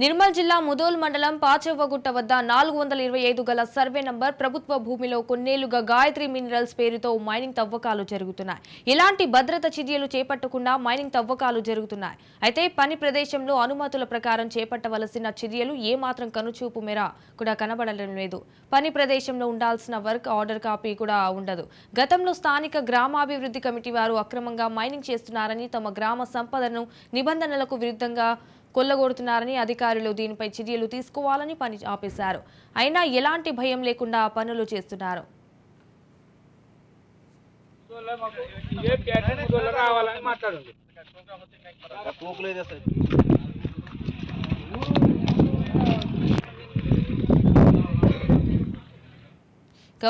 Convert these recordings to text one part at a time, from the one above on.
నిర్మల్ జిల్లా ముదోల్ మండలం పాచెవ్వగుట్ట వద్ద 425 గల సర్వే నంబర్ ప్రభుత్వ భూమిలో కొన్నేళ్లుగా గాయత్రి మినరల్స్ పేరుతో మైనింగ్ తవ్వకాలు జరుగుతున్నాయి. ఇలాంటి భద్రత చర్యలు చేపట్టకుండా మైనింగ్ తవ్వకాలు జరుగుతున్నాయి. అయితే పని ప్రదేశంలో అనుమతుల ప్రకారం చేపట్టవలసిన చర్యలు ఏమాత్రం కనుచూపు మేర కూడా కనబడడం లేదు. పని ప్రదేశంలో ఉండాల్సిన వర్క్ ఆర్డర్ కాపీ కూడా ఉండదు. గతంలో స్థానిక గ్రామాభివృద్ధి కమిటీ వారు అక్రమంగా మైనింగ్ చేస్తున్నారని, తమ గ్రామ సంపదను నిబంధనలకు విరుద్ధంగా కొల్లగొడుతున్నారని అధికారులు దీనిపై చర్యలు తీసుకోవాలని పని ఆపేశారు. అయినా ఎలాంటి భయం లేకుండా పనులు చేస్తున్నారు.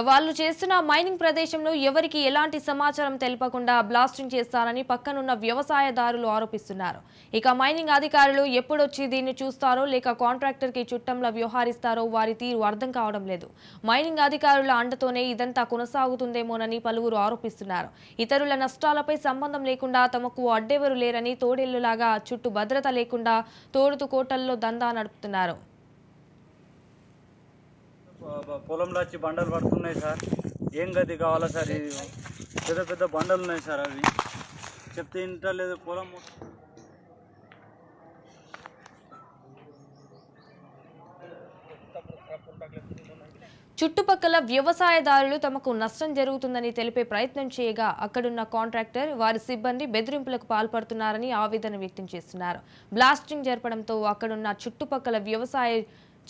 వాళ్ళు చేస్తున్న మైనింగ్ ప్రదేశంలో ఎవరికి ఎలాంటి సమాచారం తెలపకుండా బ్లాస్టింగ్ చేస్తారని పక్కనున్న వ్యవసాయదారులు ఆరోపిస్తున్నారు. ఇక మైనింగ్ అధికారులు ఎప్పుడొచ్చి దీన్ని చూస్తారో లేక కాంట్రాక్టర్ కి చుట్టంలా వ్యవహరిస్తారో వారి తీరు అర్థం కావడం లేదు. మైనింగ్ అధికారుల అండతోనే ఇదంతా కొనసాగుతుందేమోనని పలువురు ఆరోపిస్తున్నారు. ఇతరుల నష్టాలపై సంబంధం లేకుండా తమకు అడ్డెవరు లేరని, తోడేళ్లులాగా చుట్టూ భద్రత లేకుండా తోడుతు కోటల్లో దందా నడుపుతున్నారు. పొలంలో వచ్చి బండలు పడుతున్నాయి సార్. ఏం గది కావాలా సార్? ఇది పెద్ద పెద్ద బండలు ఉన్నాయి సార్. అవి చెప్తే ఇంటలేదు. పొలం చుట్టుపక్కల వ్యవసాయదారులు తమకు నష్టం జరుగుతుందని తెలిపే ప్రయత్నం చేయగా అక్కడున్న కాంట్రాక్టర్, వారి సిబ్బంది బెదిరింపులకు పాల్పడుతున్నారని ఆవేదన వ్యక్తం చేస్తున్నారు. బ్లాస్టింగ్ జరపడంతో అక్కడున్న చుట్టుపక్కల వ్యవసాయ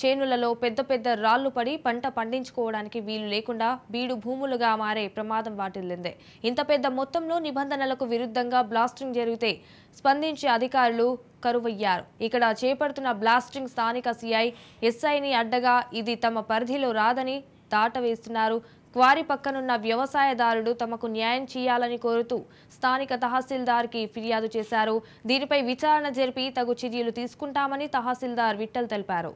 చేనులలో పెద్ద పెద్ద రాళ్లు పడి పంట పండించుకోవడానికి వీలు లేకుండా బీడు భూములుగా మారే ప్రమాదం వాటిల్లింది. ఇంత పెద్ద మొత్తంలో నిబంధనలకు విరుద్ధంగా బ్లాస్టింగ్ జరిగితే స్పందించే అధికారులు కరువయ్యారు. ఇక్కడ చేపడుతున్న బ్లాస్టింగ్ స్థానిక సిఐ, ఎస్ఐని అడ్డగా ఇది తమ పరిధిలో రాదని దాటవేస్తున్నారు. క్వారీ పక్కనున్న వ్యవసాయదారుడు తమకు న్యాయం చేయాలని కోరుతూ స్థానిక తహసీల్దార్కి ఫిర్యాదు చేశారు. దీనిపై విచారణ జరిపి తగు చర్యలు తీసుకుంటామని తహసీల్దార్ విఠల్ తెలిపారు.